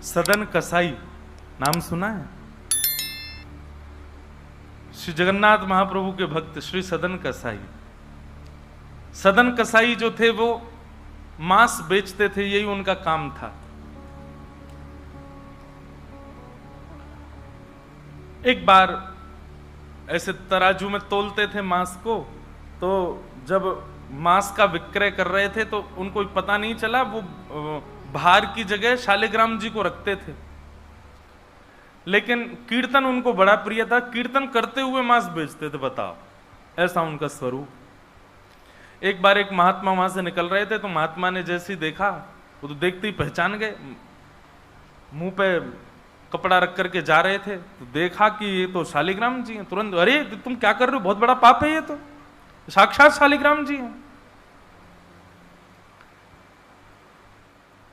सदन कसाई नाम सुना है? श्री जगन्नाथ महाप्रभु के भक्त श्री सदन कसाई। सदन कसाई जो थे वो मांस बेचते थे, यही उनका काम था। एक बार ऐसे तराजू में तोलते थे मांस को, तो जब मांस का विक्रय कर रहे थे तो उनको पता नहीं चला, वो भार की जगह शालिग्राम जी को रखते थे। लेकिन कीर्तन उनको बड़ा प्रिय था, कीर्तन करते हुए मांस बेचते थे। बताओ, ऐसा उनका स्वरूप। एक बार एक महात्मा वहां से निकल रहे थे, तो महात्मा ने जैसे ही देखा, वो तो देखते ही पहचान गए। मुंह पे कपड़ा रख करके जा रहे थे, तो देखा कि ये तो शालिग्राम जी हैं। तुरंत, अरे तुम क्या कर रहे हो, बहुत बड़ा पाप है, ये तो साक्षात शालिग्राम जी हैं।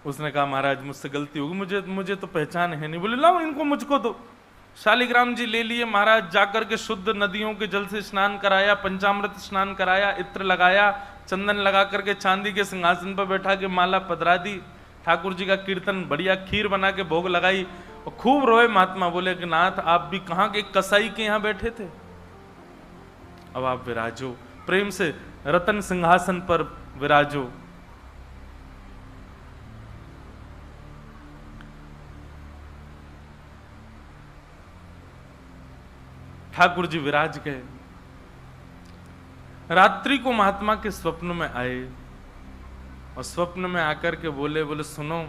उसने कहा, महाराज मुझसे गलती होगी, मुझे तो पहचान है नहीं। बोले, लाओ इनको मुझको दो। शालिग्राम जी ले लिए महाराज, जाकर के शुद्ध नदियों के जल से स्नान कराया, पंचामृत स्नान कराया, इत्र लगाया, चंदन लगा करके चांदी के सिंहासन पर बैठा के माला पधरा दी। ठाकुर जी का कीर्तन, बढ़िया खीर बना के भोग लगाई, और खूब रोए महात्मा। बोले कि नाथ, आप भी कहाँ के कसाई के यहाँ बैठे थे, अब आप विराजो, प्रेम से रतन सिंहासन पर विराजो। ठाकुर जी विराज गए। रात्रि को महात्मा के स्वप्न में आए, और स्वप्न में आकर के बोले सुनो,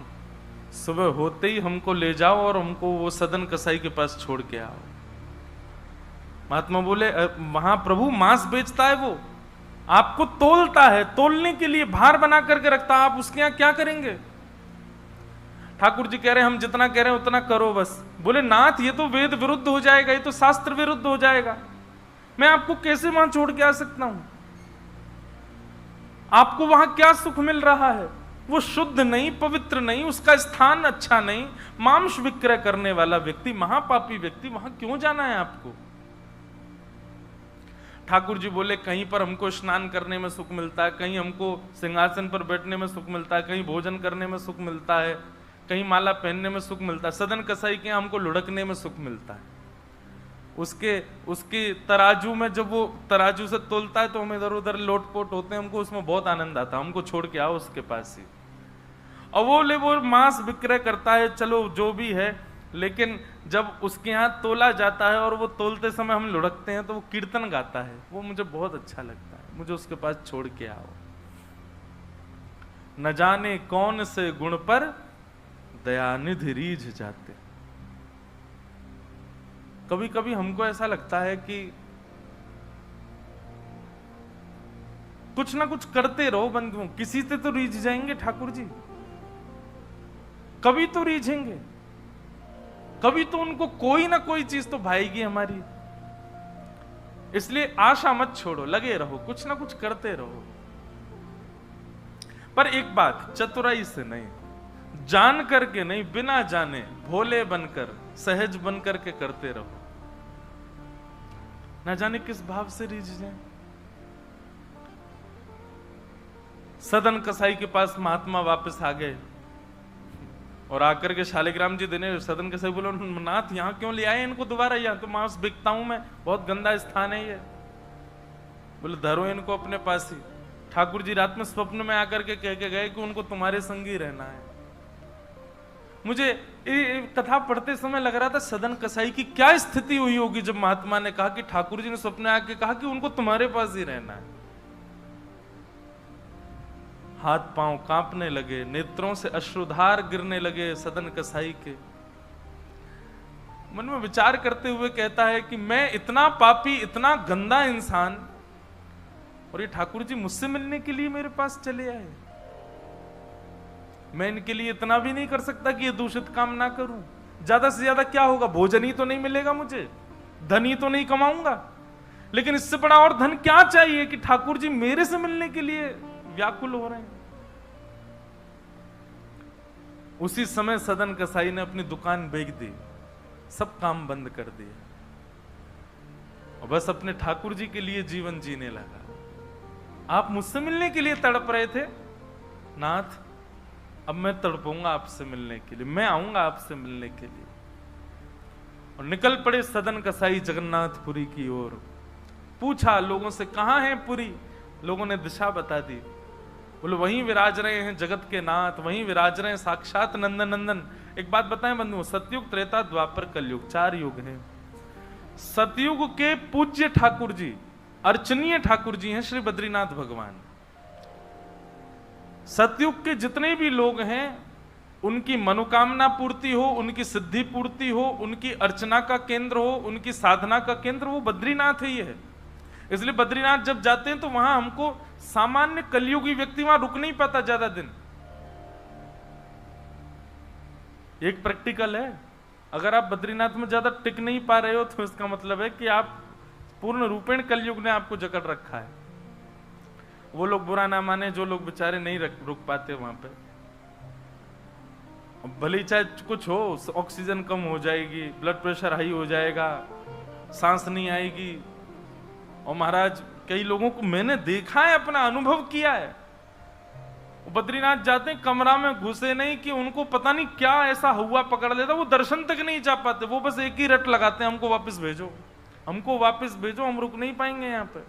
सुबह होते ही हमको ले जाओ और हमको वो सदन कसाई के पास छोड़ के आओ। महात्मा बोले, वहां प्रभु मांस बेचता है, वो आपको तोलता है, तोलने के लिए भार बना करके रखता है, आप उसके यहां क्या करेंगे? ठाकुर जी कह रहे हैं, हम जितना कह रहे हैं उतना करो बस। बोले, नाथ ये तो वेद विरुद्ध हो जाएगा, ये तो शास्त्र विरुद्ध हो जाएगा, मैं आपको कैसे वहां छोड़ के आ सकता हूं? आपको वहां क्या सुख मिल रहा है? वो शुद्ध नहीं, पवित्र नहीं, उसका स्थान अच्छा नहीं। मांस विक्रय करने वाला व्यक्ति, महापापी व्यक्ति, वहां क्यों जाना है आपको? ठाकुर जी बोले, कहीं पर हमको स्नान करने में सुख मिलता है, कहीं हमको सिंहासन पर बैठने में सुख मिलता है, कहीं भोजन करने में सुख मिलता है, कहीं माला पहनने में सुख मिलता है। सदन कसाई के हमको लुढ़कने में सुख मिलता है। उसके तराजू में जब वो तराजू से तोलता है तो हम इधर उधर लोटपोट होते हैं, हमको उसमें बहुत आनंद आता है, हमको छोड़ के आओ उसके पास ही। और वो मांस विक्रय करता है, चलो जो भी है, लेकिन जब उसके यहाँ तोला जाता है और वो तोलते समय हम लुढ़कते हैं तो वो कीर्तन गाता है, वो मुझे बहुत अच्छा लगता है, मुझे उसके पास छोड़ के आओ। न जाने कौन से गुण पर दयानिधि रीझ जाते। कभी कभी हमको ऐसा लगता है कि कुछ ना कुछ करते रहो बंधुओं, किसी से तो रीझ जाएंगे ठाकुर जी, कभी तो रीझेंगे, कभी तो उनको कोई ना कोई चीज तो भाएगी हमारी। इसलिए आशा मत छोड़ो, लगे रहो, कुछ ना कुछ करते रहो। पर एक बात, चतुराई से नहीं, जान करके नहीं, बिना जाने भोले बनकर, सहज बनकर के करते रहो। ना जाने किस भाव से रीझ जाए। सदन कसाई के पास महात्मा वापस आ गए और आकर के शालिग्राम जी देने। सदन कसाई बोले, नाथ यहां क्यों ले आए इनको दोबारा, यहां तो मांस बिकता हूं मैं, बहुत गंदा स्थान है ये। बोले, धरो इनको अपने पास ही। ठाकुर जी रात में स्वप्न में आकर के कह के गए कि उनको तुम्हारे संग ही रहना है। मुझे ये कथा पढ़ते समय लग रहा था, सदन कसाई की क्या स्थिति हुई होगी जब महात्मा ने कहा कि ठाकुर जी ने स्वप्न में आके कहा कि उनको तुम्हारे पास ही रहना है। हाथ पांव कांपने लगे, नेत्रों से अश्रुधार गिरने लगे सदन कसाई के। मन में विचार करते हुए कहता है कि मैं इतना पापी, इतना गंदा इंसान, और ये ठाकुर जी मुझसे मिलने के लिए मेरे पास चले आए। मैं इनके लिए इतना भी नहीं कर सकता कि ये दूषित काम ना करूं। ज्यादा से ज्यादा क्या होगा, भोजन ही तो नहीं मिलेगा मुझे, धन ही तो नहीं कमाऊंगा, लेकिन इससे बड़ा और धन क्या चाहिए कि ठाकुर जी मेरे से मिलने के लिए व्याकुल हो रहे हैं। उसी समय सदन कसाई ने अपनी दुकान बेच दी, सब काम बंद कर दिया, और बस अपने ठाकुर जी के लिए जीवन जीने लगा। आप मुझसे मिलने के लिए तड़प रहे थे, नाथ अब मैं तड़पूंगा आपसे मिलने के लिए, मैं आऊंगा आपसे मिलने के लिए। और निकल पड़े सदन कसाई जगन्नाथपुरी की ओर। पूछा लोगों से, कहां है पुरी? लोगों ने दिशा बता दी। बोले वहीं विराज रहे हैं जगत के नाथ, वहीं विराज रहे हैं साक्षात नंदन नंदन। एक बात बताएं बंधुओं, सतयुग, त्रेता, द्वापर, कलयुग, 4 युग हैं। सतयुग के पूज्य ठाकुर जी, अर्चनीय ठाकुर जी हैं श्री बद्रीनाथ भगवान। सतयुग के जितने भी लोग हैं उनकी मनोकामना पूर्ति हो, उनकी सिद्धि पूर्ति हो, उनकी अर्चना का केंद्र हो, उनकी साधना का केंद्र वो बद्रीनाथ ही है। इसलिए बद्रीनाथ जब जाते हैं तो वहां हमको सामान्य कलयुगी व्यक्ति वहां रुक नहीं पाता ज्यादा दिन। एक प्रैक्टिकल है, अगर आप बद्रीनाथ में ज्यादा टिक नहीं पा रहे हो तो इसका मतलब है कि आप पूर्ण रूपेण कलयुग ने आपको जकड़ रखा है। वो लोग बुरा ना माने जो लोग बेचारे नहीं रुक पाते वहां पे। भले ही चाहे कुछ हो, ऑक्सीजन कम हो जाएगी, ब्लड प्रेशर हाई हो जाएगा, सांस नहीं आएगी। और महाराज कई लोगों को मैंने देखा है, अपना अनुभव किया है, बद्रीनाथ जाते हैं कमरा में घुसे नहीं कि उनको पता नहीं क्या ऐसा हुआ पकड़ लेता, वो दर्शन तक नहीं जा पाते। वो बस एक ही रट लगाते हैं, हमको वापस भेजो, हमको वापस भेजो, हम रुक नहीं पाएंगे यहाँ पे।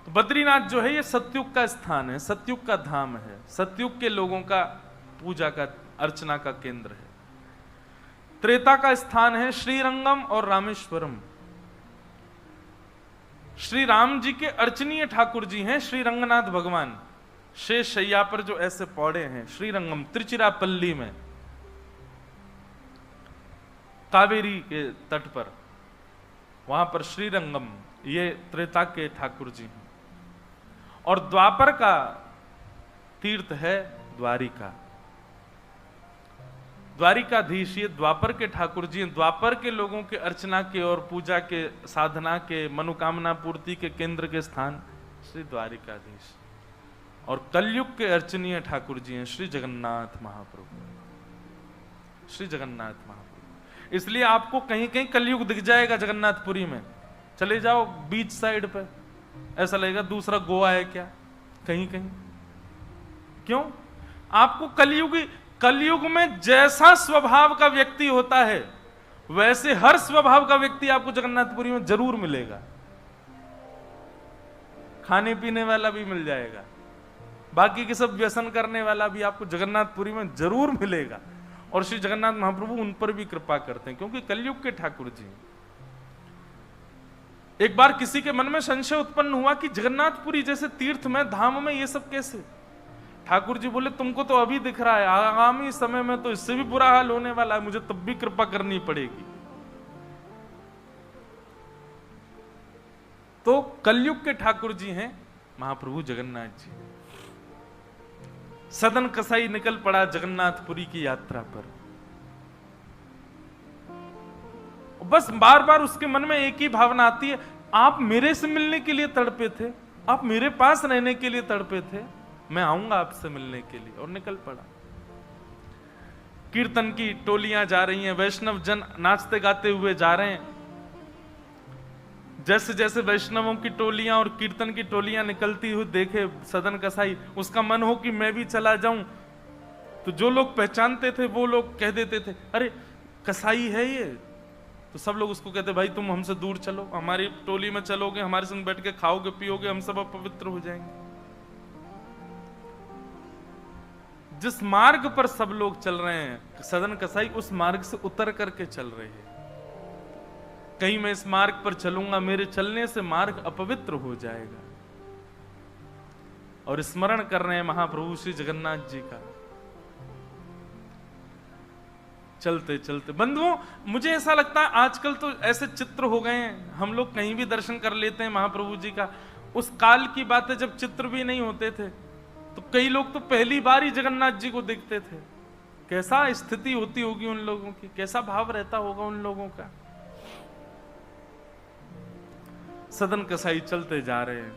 तो बद्रीनाथ जो है ये सतयुग का स्थान है, सतयुग का धाम है, सतयुग के लोगों का पूजा का अर्चना का केंद्र है। त्रेता का स्थान है श्रीरंगम और रामेश्वरम। श्री राम जी के अर्चनीय ठाकुर जी हैं श्री रंगनाथ भगवान, शेष शैया पर जो ऐसे पौड़े हैं। श्रीरंगम त्रिचिरापल्ली में, कावेरी के तट पर, वहां पर श्रीरंगम, ये त्रेता के ठाकुर जी हैं। और द्वापर का तीर्थ है द्वारिका, द्वारिकाधीश ये द्वापर के ठाकुर जी हैं। द्वापर के लोगों के अर्चना के और पूजा के, साधना के, मनोकामना पूर्ति के केंद्र के स्थान श्री द्वारिकाधीश। और कलयुग के अर्चनीय ठाकुर जी हैं श्री जगन्नाथ महाप्रभु, श्री जगन्नाथ महाप्रभु। इसलिए आपको कहीं कहीं कलयुग दिख जाएगा जगन्नाथपुरी में। चले जाओ बीच साइड पे, ऐसा लगेगा दूसरा गोवा है क्या, कहीं कहीं। क्यों? आपको कलयुग में जैसा स्वभाव का व्यक्ति होता है वैसे हर स्वभाव का व्यक्ति आपको जगन्नाथपुरी में जरूर मिलेगा। खाने पीने वाला भी मिल जाएगा, बाकी के सब व्यसन करने वाला भी आपको जगन्नाथपुरी में जरूर मिलेगा। और श्री जगन्नाथ महाप्रभु उन पर भी कृपा करते हैं क्योंकि कलयुग के ठाकुर जी। एक बार किसी के मन में संशय उत्पन्न हुआ कि जगन्नाथपुरी जैसे तीर्थ में, धाम में ये सब कैसे? ठाकुर जी बोले तुमको तो अभी दिख रहा है, आगामी समय में तो इससे भी बुरा हाल होने वाला है, मुझे तब भी कृपा करनी पड़ेगी। तो कलयुग के ठाकुर जी हैं महाप्रभु जगन्नाथ जी। सदन कसाई निकल पड़ा जगन्नाथपुरी की यात्रा पर। बस बार बार उसके मन में एक ही भावना आती है, आप मेरे से मिलने के लिए तड़पे थे, आप मेरे पास रहने के लिए तड़पे थे, मैं आऊंगा आपसे मिलने के लिए। और निकल पड़ा। कीर्तन की टोलियां जा रही हैं, वैष्णव जन नाचते गाते हुए जा रहे हैं। जैसे जैसे वैष्णवों की टोलियां और कीर्तन की टोलियां निकलती हुई देखे सदन कसाई, उसका मन हो कि मैं भी चला जाऊं। तो जो लोग पहचानते थे वो लोग कह देते थे, अरे कसाई है ये। तो सब लोग उसको कहते, भाई तुम हमसे दूर चलो, हमारी टोली में चलोगे, हमारे संग बैठ के खाओगे पियोगे, हम सब अपवित्र हो जाएंगे। जिस मार्ग पर सब लोग चल रहे हैं सदन कसाई उस मार्ग से उतर करके चल रहे हैं। कहीं मैं इस मार्ग पर चलूंगा, मेरे चलने से मार्ग अपवित्र हो जाएगा। और स्मरण कर रहे हैं महाप्रभु श्री जगन्नाथ जी का। चलते चलते बंधुओं, मुझे ऐसा लगता है आजकल तो ऐसे चित्र हो गए हैं, हम लोग कहीं भी दर्शन कर लेते हैं महाप्रभु जी का। उस काल की बात है जब चित्र भी नहीं होते थे, तो कई लोग तो पहली बार ही जगन्नाथ जी को देखते थे। कैसा स्थिति होती होगी उन लोगों की, कैसा भाव रहता होगा उन लोगों का। सदन कसाई चलते जा रहे हैं,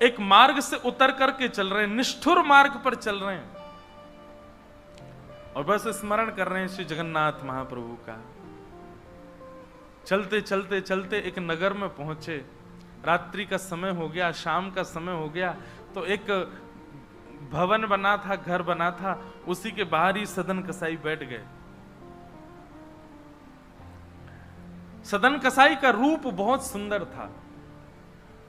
एक मार्ग से उतर करके चल रहे हैं, निष्ठुर मार्ग पर चल रहे हैं और बस स्मरण कर रहे हैं श्री जगन्नाथ महाप्रभु का। चलते चलते चलते एक नगर में पहुंचे, रात्रि का समय हो गया, शाम का समय हो गया। तो एक भवन बना था, घर बना था, उसी के बाहर ही सदन कसाई बैठ गए। सदन कसाई का रूप बहुत सुंदर था।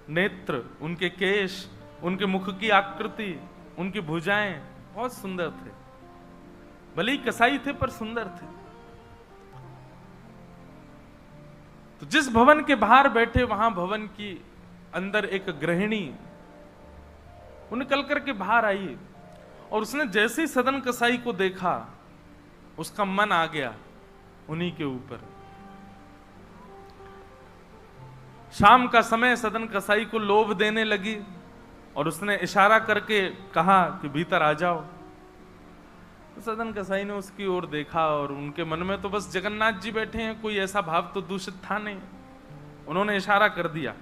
नेत्र, उनके केश, उनके मुख की आकृति, उनकी भुजाएं बहुत सुंदर थे। भले ही कसाई थे पर सुंदर थे। तो जिस भवन के बाहर बैठे, वहां भवन की अंदर एक गृहिणी वो निकल करके बाहर आई, और उसने जैसे ही सदन कसाई को देखा, उसका मन आ गया उन्हीं के ऊपर। शाम का समय, सदन कसाई को लोभ देने लगी और उसने इशारा करके कहा कि भीतर आ जाओ। तो सदन कसाई ने उसकी ओर देखा और उनके मन में तो बस जगन्नाथ जी बैठे हैं, कोई ऐसा भाव तो दूषित था नहीं। उन्होंने इशारा कर दिया,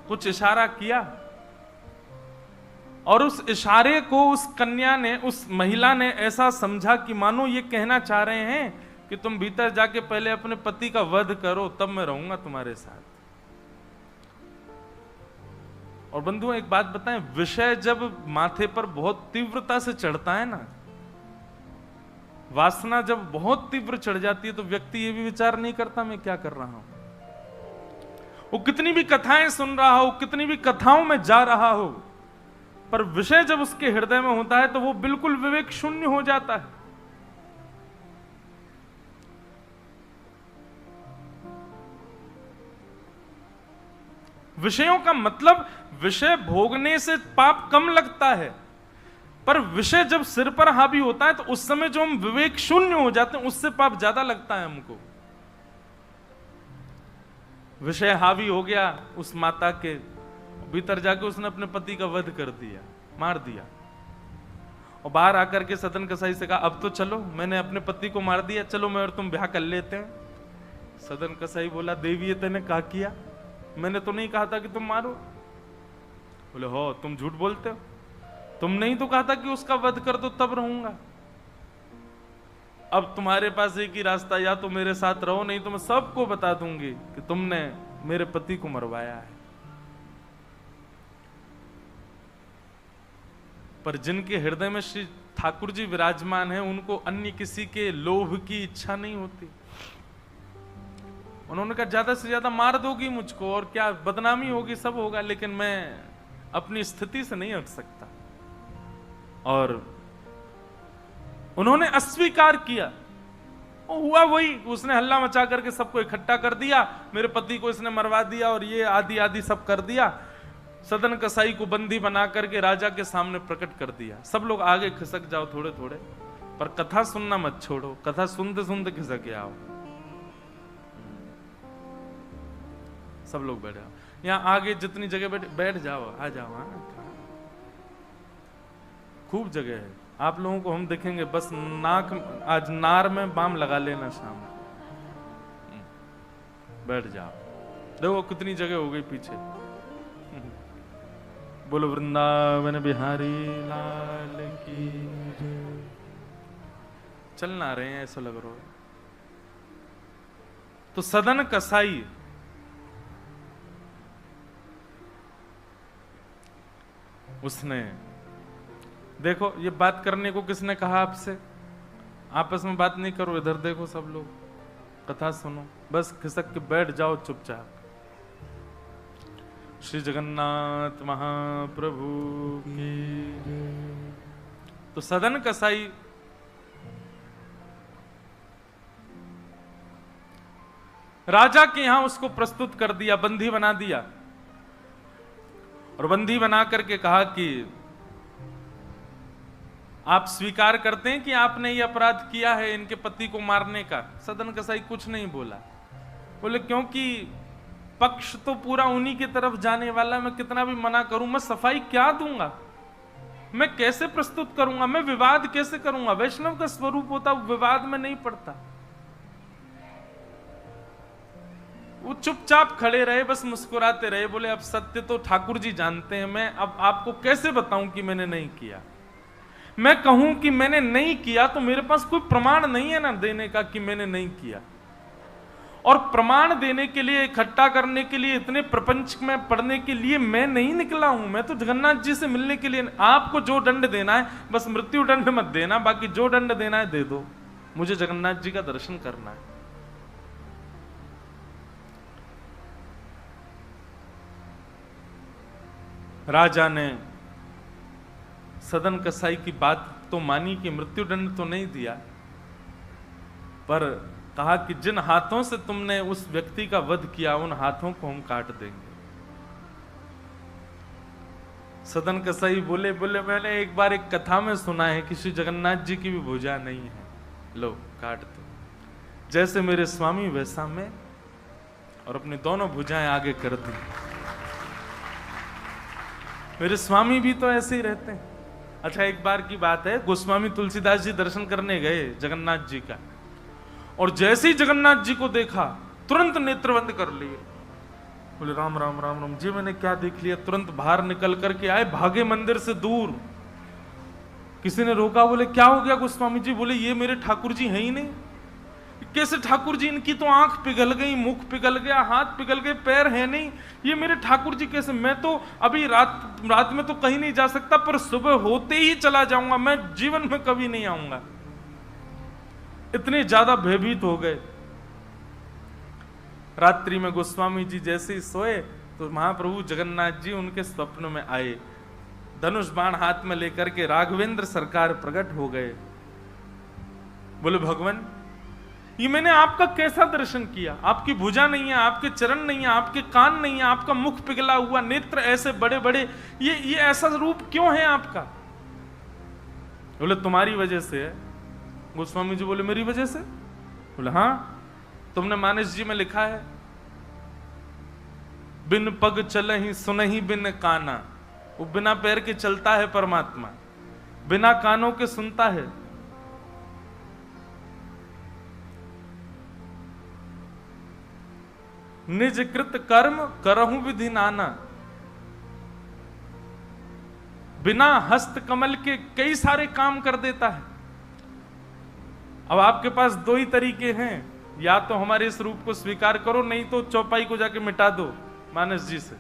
कुछ इशारा किया, और उस इशारे को उस कन्या ने, उस महिला ने ऐसा समझा कि मानो ये कहना चाह रहे हैं कि तुम भीतर जाके पहले अपने पति का वध करो, तब मैं रहूंगा तुम्हारे साथ। और बंधुओं एक बात बताएं, विषय जब माथे पर बहुत तीव्रता से चढ़ता है ना, वासना जब बहुत तीव्र चढ़ जाती है, तो व्यक्ति ये भी विचार नहीं करता मैं क्या कर रहा हूं। वो कितनी भी कथाएं सुन रहा हो, कितनी भी कथाओं में जा रहा हो, पर विषय जब उसके हृदय में होता है तो वो बिल्कुल विवेक शून्य हो जाता है। विषयों का मतलब, विषय भोगने से पाप कम लगता है, पर विषय जब सिर पर हावी होता है तो उस समय जो हम विवेक शून्य हो जाते हैं, उससे पाप ज्यादा लगता है हमको। विषय हावी हो गया उस माता के, भीतर जाके उसने अपने पति का वध कर दिया, मार दिया। और बाहर आकर के सदन कसाई से कहा, अब तो चलो, मैंने अपने पति को मार दिया, चलो मैं और तुम ब्याह कर लेते हैं। सदन कसाई बोला, देवी ये तेने कहा किया, मैंने तो नहीं कहा था कि तुम मारो। बोले, हो तुम झूठ बोलते हो, तुमने ही तो कहा था कि उसका वध कर दो तब रहूंगा। अब तुम्हारे पास एक ही रास्ता, या तो मेरे साथ रहो, नहीं तो मैं सबको बता दूंगी कि तुमने मेरे पति को मरवाया है। पर जिनके हृदय में श्री ठाकुर जी विराजमान है, उनको अन्य किसी के लोभ की इच्छा नहीं होती। उन्होंने कहा, ज्यादा से ज्यादा मार दोगी मुझको और क्या, बदनामी होगी, सब होगा, लेकिन मैं अपनी स्थिति से नहीं हट सकता। और उन्होंने अस्वीकार किया। और हुआ वही, उसने हल्ला मचा करके सबको इकट्ठा कर दिया, मेरे पति को इसने मरवा दिया और ये आदि आदि सब कर दिया। सदन कसाई को बंदी बना करके राजा के सामने प्रकट कर दिया। सब लोग आगे खिसक जाओ थोड़े थोड़े, पर कथा सुनना मत छोड़ो, कथा सुनते सुनते खिसक आओ। सब लोग बैठ जाओ, यहाँ आगे जितनी जगह बैठ जाओ, आ जाओ। हाँ, खूब जगह है, आप लोगों को हम देखेंगे, बस नाक, आज नार में बाम लगा लेना शाम। बैठ जाओ, देखो कितनी जगह हो गई पीछे। बोलो वृंदावन बिहारी लाल की। चल ना रहे हैं, ऐसा लग रहा है। तो सदन कसाई उसने, देखो ये बात करने को किसने कहा आपसे, आपस में बात नहीं करो, इधर देखो सब लोग, कथा सुनो, बस खिसक के बैठ जाओ चुपचाप। श्री जगन्नाथ महाप्रभु की। तो सदन कसाई राजा के यहां उसको प्रस्तुत कर दिया, बंदी बना दिया, और बंदी बना करके कहा कि आप स्वीकार करते हैं कि आपने ये अपराध किया है इनके पति को मारने का। सदन कसाई कुछ नहीं बोला। बोले, क्योंकि पक्ष तो पूरा उन्हीं की तरफ जाने वाला, मैं कितना भी मना करूं, मैं सफाई क्या दूंगा, मैं कैसे प्रस्तुत करूंगा, मैं विवाद कैसे करूंगा। वैष्णव का स्वरूप होता विवाद में नहीं पड़ता। वो चुपचाप खड़े रहे, बस मुस्कुराते रहे। बोले, अब सत्य तो ठाकुर जी जानते हैं, मैं अब आपको कैसे बताऊं कि मैंने नहीं किया। मैं कहूं कि मैंने नहीं किया तो मेरे पास कोई प्रमाण नहीं है ना देने का कि मैंने नहीं किया। और प्रमाण देने के लिए, इकट्ठा करने के लिए, इतने प्रपंच में पढ़ने के लिए मैं नहीं निकला हूं। मैं तो जगन्नाथ जी से मिलने के लिए। आपको जो दंड देना है, बस मृत्यु दंड मत देना, बाकी जो दंड देना है दे दो, मुझे जगन्नाथ जी का दर्शन करना है। राजा ने सदन कसाई की बात तो मानी कि मृत्यु दंड तो नहीं दिया, पर कहा कि जिन हाथों से तुमने उस व्यक्ति का वध किया, उन हाथों को हम काट देंगे। सदन कसाई बोले मैंने एक बार एक कथा में सुना है कि श्री जगन्नाथ जी की भी भुजा नहीं है, लो काट दो। जैसे मेरे स्वामी वैसा मैं, और अपनी दोनों भुजाएं आगे कर दी। मेरे स्वामी भी तो ऐसे ही रहते हैं। अच्छा, एक बार की बात है, गोस्वामी तुलसीदास जी दर्शन करने गए जगन्नाथ जी का, और जैसे ही जगन्नाथ जी को देखा तुरंत नेत्र बंद कर लिए। बोले राम राम राम राम जी, मैंने क्या देख लिया। तुरंत बाहर निकल करके आए, भागे मंदिर से दूर। किसी ने रोका, बोले क्या हो गया गोस्वामी जी? बोले ये मेरे ठाकुर जी हैं ही नहीं। कैसे ठाकुर जी? इनकी तो आंख पिघल गई, मुख पिघल गया, हाथ पिघल गए, पैर है नहीं, ये मेरे ठाकुर जी कैसे? मैं तो अभी रात में तो कहीं नहीं जा सकता, पर सुबह होते ही चला जाऊंगा, मैं जीवन में कभी नहीं आऊंगा। इतने ज्यादा भयभीत हो गए। रात्रि में गोस्वामी जी जैसे ही सोए तो महाप्रभु जगन्नाथ जी उनके स्वप्न में आए, धनुष बाण हाथ में लेकर के राघवेंद्र सरकार प्रकट हो गए। बोले भगवान, ये मैंने आपका कैसा दर्शन किया? आपकी भुजा नहीं है, आपके चरण नहीं है, आपके कान नहीं है, आपका मुख पिघला हुआ, नेत्र ऐसे बड़े बड़े, ये ऐसा रूप क्यों है आपका? बोले तुम्हारी वजह से है। गोस्वामी जी बोले मेरी वजह से? बोले हाँ, तुमने मानस जी में लिखा है, बिन पग चलहि सुनहि बिन काना। वो बिना पैर के चलता है परमात्मा, बिना कानों के सुनता है। निज कृत कर्म करहु विधि नाना। बिना हस्त कमल के कई सारे काम कर देता है। अब आपके पास दो ही तरीके हैं, या तो हमारे इस रूप को स्वीकार करो, नहीं तो चौपाई को जाके मिटा दो मानस जी से।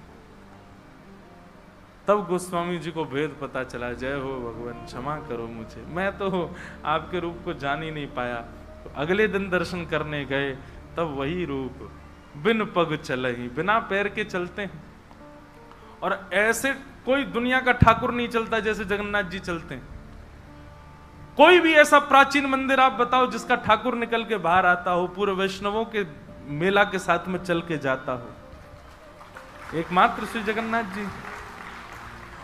तब गोस्वामी जी को भेद पता चला। जय हो भगवान, क्षमा करो मुझे, मैं तो आपके रूप को जान ही नहीं पाया। तो अगले दिन दर्शन करने गए, तब वही रूप, बिन पग चलहि, बिना पैर के चलते हैं। और ऐसे कोई दुनिया का ठाकुर नहीं चलता जैसे जगन्नाथ जी चलते हैं। कोई भी ऐसा प्राचीन मंदिर आप बताओ जिसका ठाकुर निकल के बाहर आता हो, पूरे वैष्णवों के मेला के साथ में चल के जाता हो, एकमात्र श्री जगन्नाथ जी।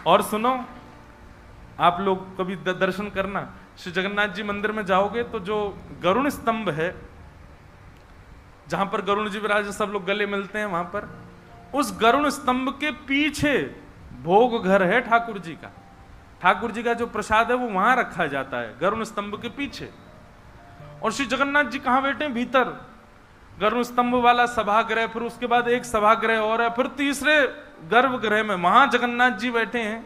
और सुनो, आप लोग कभी दर्शन करना, श्री जगन्नाथ जी मंदिर में जाओगे तो जो गरुण स्तंभ है, जहां पर गरुण जी विराज, सब लोग गले मिलते हैं, वहां पर उस गरुण स्तंभ के पीछे भोग घर है ठाकुर जी का। ठाकुर जी का जो प्रसाद है वो वहां रखा जाता है, गरुण स्तंभ के पीछे। और श्री जगन्नाथ जी कहां बैठे हैं? भीतर गरुण स्तंभ वाला सभागृह, फिर उसके बाद एक सभागृह और है, फिर तीसरे गर्भगृह में वहां जगन्नाथ जी बैठे हैं।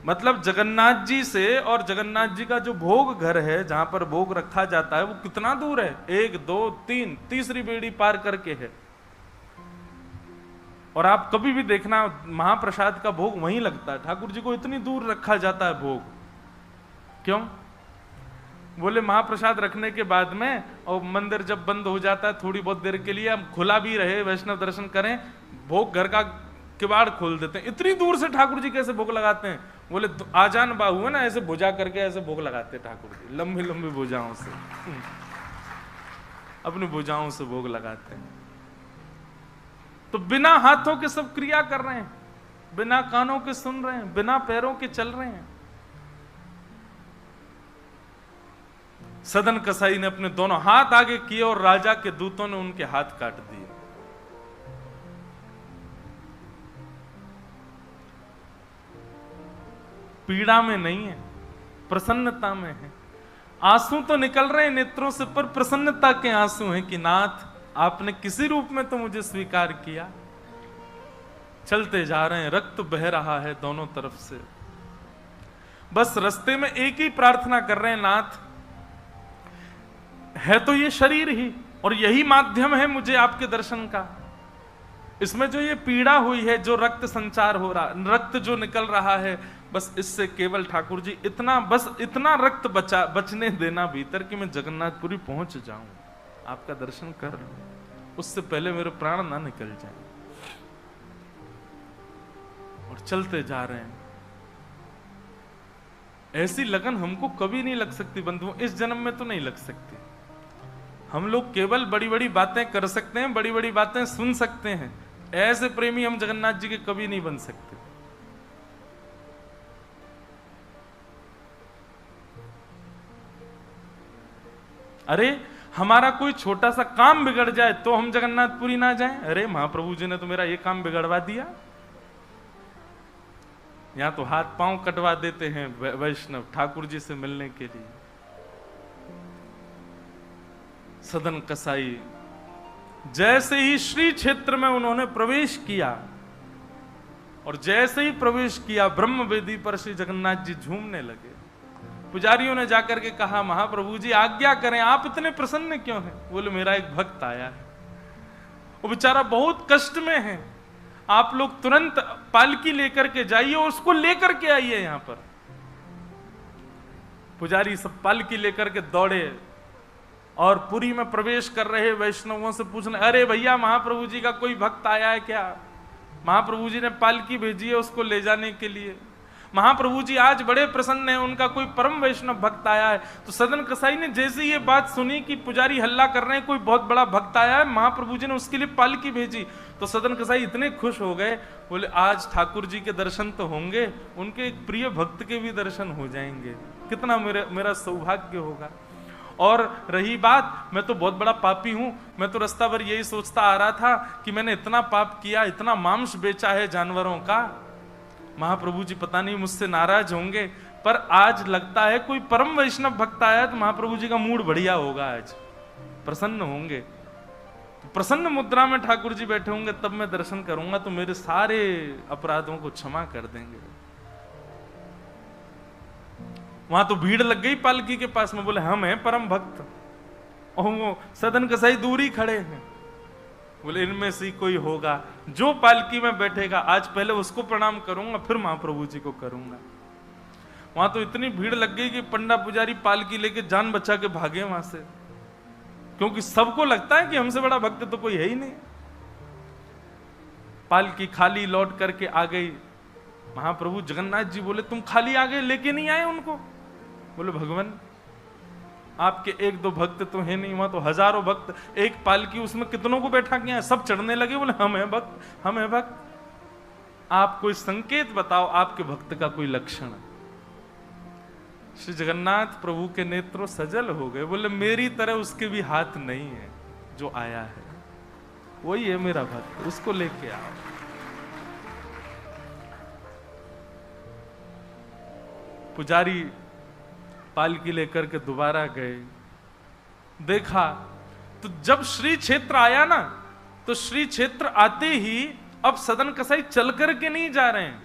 मतलब जगन्नाथ जी से और जगन्नाथ जी का जो भोग घर है, जहां पर भोग रखा जाता है, वो कितना दूर है? 1 2 3 तीसरी बेड़ी पार करके है। और आप कभी भी देखना, महाप्रसाद का भोग वहीं लगता है। ठाकुर जी को इतनी दूर रखा जाता है भोग, क्यों? बोले महाप्रसाद रखने के बाद में, और मंदिर जब बंद हो जाता है थोड़ी बहुत देर के लिए, हम खुला भी रहे, वैष्णव दर्शन करें, भोग घर का किवाड़ खोल देते हैं। इतनी दूर से ठाकुर जी कैसे भोग लगाते हैं? बोले आजान बाहु है ना, ऐसे भुजा करके ऐसे भोग लगाते हैं ठाकुर जी, लंबी लंबी भुजाओं से, अपनी भुजाओं से भोग लगाते हैं। तो बिना हाथों के सब क्रिया कर रहे हैं, बिना कानों के सुन रहे हैं, बिना पैरों के चल रहे हैं। सदन कसाई ने अपने दोनों हाथ आगे किए और राजा के दूतों ने उनके हाथ काट दिए। पीड़ा में नहीं है, प्रसन्नता में है। आंसू तो निकल रहे हैं नेत्रों से, पर प्रसन्नता के आंसू हैं कि नाथ आपने किसी रूप में तो मुझे स्वीकार किया। चलते जा रहे हैं, रक्त बह रहा है दोनों तरफ से। बस रास्ते में एक ही प्रार्थना कर रहे हैं, नाथ है तो ये शरीर ही, और यही माध्यम है मुझे आपके दर्शन का। इसमें जो ये पीड़ा हुई है, जो रक्त संचार हो रहा, रक्त जो निकल रहा है, बस इससे केवल ठाकुर जी इतना रक्त बचने देना भीतर कि मैं जगन्नाथपुरी पहुंच जाऊं, आपका दर्शन कर लूं, उससे पहले मेरे प्राण ना निकल जाए। और चलते जा रहे हैं। ऐसी लगन हमको कभी नहीं लग सकती बंधुओं, इस जन्म में तो नहीं लग सकती। हम लोग केवल बड़ी बड़ी बातें कर सकते हैं, बड़ी बड़ी बातें सुन सकते हैं, ऐसे प्रेमी हम जगन्नाथ जी के कभी नहीं बन सकते। अरे हमारा कोई छोटा सा काम बिगड़ जाए तो हम जगन्नाथपुरी ना जाएं? अरे महाप्रभु जी ने तो मेरा ये काम बिगड़वा दिया। यहां तो हाथ पांव कटवा देते हैं वैष्णव ठाकुर जी से मिलने के लिए। सदन कसाई जैसे ही श्री क्षेत्र में उन्होंने प्रवेश किया, और जैसे ही प्रवेश किया ब्रह्म वेदी पर श्री जगन्नाथ जी झूमने लगे। पुजारियों ने जाकर के कहा, महाप्रभु जी आज्ञा करें, आप इतने प्रसन्न क्यों हैं? बोले मेरा एक भक्त आया है, वो बेचारा बहुत कष्ट में है, आप लोग तुरंत पालकी लेकर के जाइए और उसको लेकर के आइए यहां पर। पुजारी सब पालकी लेकर के दौड़े और पुरी में प्रवेश कर रहे वैष्णवों से पूछने, अरे भैया महाप्रभु जी का कोई भक्त आया है क्या? महाप्रभु जी ने पालकी भेजी है उसको ले जाने के लिए। महाप्रभु जी आज बड़े प्रसन्न हैं, उनका कोई परम वैष्णव भक्त आया है। तो सदन कसाई ने जैसे ये बात सुनी कि पुजारी हल्ला कर रहे हैं, कोई बहुत बड़ा भक्त आया है, महाप्रभु जी ने उसके लिए पालकी भेजी, तो सदन कसाई इतने खुश हो गए, बोले आज ठाकुर जी के दर्शन तो होंगे, उनके एक प्रिय भक्त के भी दर्शन हो जाएंगे, कितना मेरा सौभाग्य होगा। और रही बात, मैं तो बहुत बड़ा पापी हूं, मैं तो रास्ता भर यही सोचता आ रहा था कि मैंने इतना पाप किया, इतना मांस बेचा है जानवरों का, महाप्रभु जी पता नहीं मुझसे नाराज होंगे, पर आज लगता है कोई परम वैष्णव भक्त आया तो महाप्रभु जी का मूड बढ़िया होगा, आज प्रसन्न होंगे। तो प्रसन्न मुद्रा में ठाकुर जी बैठे होंगे, तब मैं दर्शन करूंगा तो मेरे सारे अपराधों को क्षमा कर देंगे। वहां तो भीड़ लग गई पालकी के पास में, बोले हम हैं परम भक्त, और वो सदन कसाई दूरी खड़े हैं, बोले इनमें से कोई होगा जो पालकी में बैठेगा, आज पहले उसको प्रणाम करूंगा फिर महाप्रभु जी को करूंगा। वहां तो इतनी भीड़ लग गई कि पंडा पुजारी पालकी लेके जान बचा के भागे वहां से, क्योंकि सबको लगता है कि हमसे बड़ा भक्त तो कोई है ही नहीं। पालकी खाली लौट करके आ गई। महाप्रभु जगन्नाथ जी बोले तुम खाली आ गए, लेके नहीं आए उनको? बोले भगवान आपके एक दो भक्त तो है नहीं, वहां तो हजारों भक्त, एक पालकी उसमें कितनों को बैठा के हैं, सब चढ़ने लगे। बोले हम हैं भक्त, हम हैं भक्त, आप कोई संकेत बताओ, आपके भक्त का कोई लक्षण। श्री जगन्नाथ प्रभु के नेत्रों सजल हो गए, बोले मेरी तरह उसके भी हाथ नहीं है, जो आया है वही है मेरा भक्त, उसको लेके आओ। पुजारी पालकी लेकर के दोबारा गए, देखा तो जब श्री क्षेत्र आया ना, तो श्री क्षेत्र आते ही अब सदन कसाई चल करके नहीं जा रहे हैं,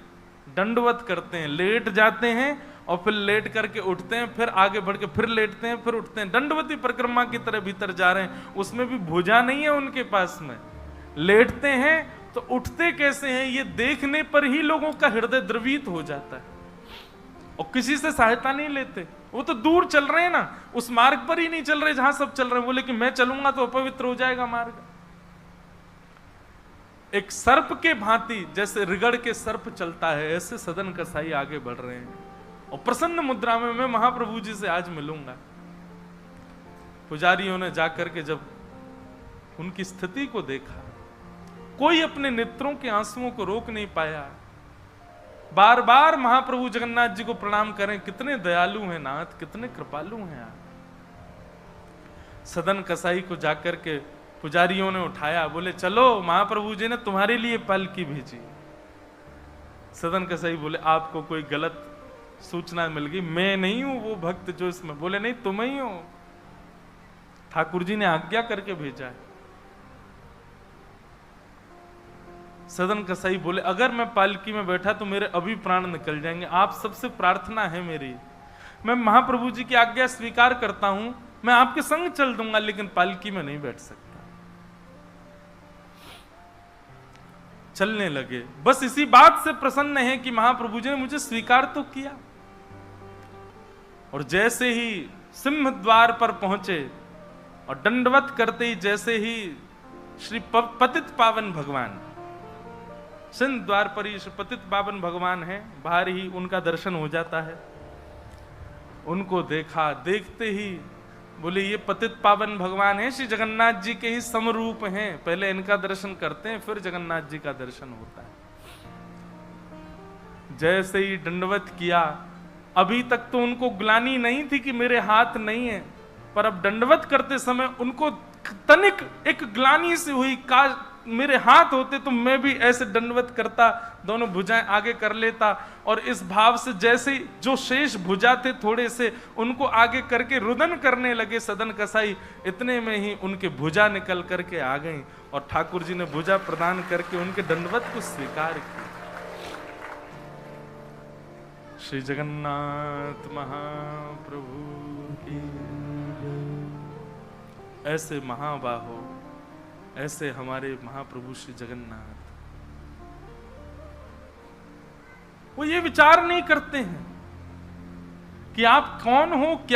दंडवत करते हैं, लेट जाते हैं और फिर लेट करके उठते हैं, फिर आगे बढ़ के फिर लेटते हैं, फिर उठते हैं, दंडवती परिक्रमा की तरह भीतर जा रहे हैं। उसमें भी भुजा नहीं है उनके पास में, लेटते हैं तो उठते कैसे हैं ये देखने पर ही लोगों का हृदय द्रवित हो जाता है, और किसी से सहायता नहीं लेते। वो तो दूर चल रहे हैं ना, उस मार्ग पर ही नहीं चल रहे जहां सब चल रहे हैं। बोले कि मैं चलूंगा तो अपवित्र हो जाएगा मार्ग। एक सर्प के भांति जैसे रिगड़ के सर्प चलता है, ऐसे सदन कसाई आगे बढ़ रहे हैं, और प्रसन्न मुद्रा में मैं महाप्रभु जी से आज मिलूंगा। पुजारियों ने जाकर के जब उनकी स्थिति को देखा, कोई अपने नेत्रों के आंसुओं को रोक नहीं पाया। बार बार महाप्रभु जगन्नाथ जी को प्रणाम करें, कितने दयालु हैं नाथ, कितने कृपालु हैं आप। सदन कसाई को जाकर के पुजारियों ने उठाया, बोले चलो महाप्रभु जी ने तुम्हारे लिए पालकी भेजी। सदन कसाई बोले आपको कोई गलत सूचना मिल गई, मैं नहीं हूं वो भक्त जो इसमें। बोले नहीं तुम ही हो, ठाकुर जी ने आज्ञा करके भेजा है। सदन कसाई बोले अगर मैं पालकी में बैठा तो मेरे अभी प्राण निकल जाएंगे, आप सबसे प्रार्थना है मेरी, मैं महाप्रभु जी की आज्ञा स्वीकार करता हूं मैं आपके संग चल दूंगा, लेकिन पालकी में नहीं बैठ सकता। चलने लगे। बस इसी बात से प्रसन्न है कि महाप्रभु जी ने मुझे स्वीकार तो किया। और जैसे ही सिंह द्वार पर पहुंचे और दंडवत करते ही जैसे ही श्री पतित पावन भगवान, सिंह द्वार पर ही श्री पतित पावन भगवान है, बाहर ही उनका दर्शन हो जाता है। उनको देखा, देखते ही बोले ये पतित पावन भगवान है, श्री जगन्नाथ जी के ही समरूप हैं। पहले इनका दर्शन करते हैं, फिर जगन्नाथ जी का दर्शन होता है। जैसे ही दंडवत किया, अभी तक तो उनको ग्लानि नहीं थी कि मेरे हाथ नहीं है, पर अब दंडवत करते समय उनको तनिक एक ग्लानि से हुई, काश मेरे हाथ होते तो मैं भी ऐसे दंडवत करता, दोनों भुजाएं आगे कर लेता। और इस भाव से जैसे जो शेष भुजा थे थोड़े से, उनको आगे करके रुदन करने लगे सदन कसाई। इतने में ही उनके भुजा निकल करके आ गई और ठाकुर जी ने भुजा प्रदान करके उनके दंडवत को स्वीकार किया। श्री जगन्नाथ महाप्रभु की। ऐसे महाबाहो, ऐसे हमारे महाप्रभु श्री जगन्नाथ, वो ये विचार नहीं करते हैं कि आप कौन हो, क्या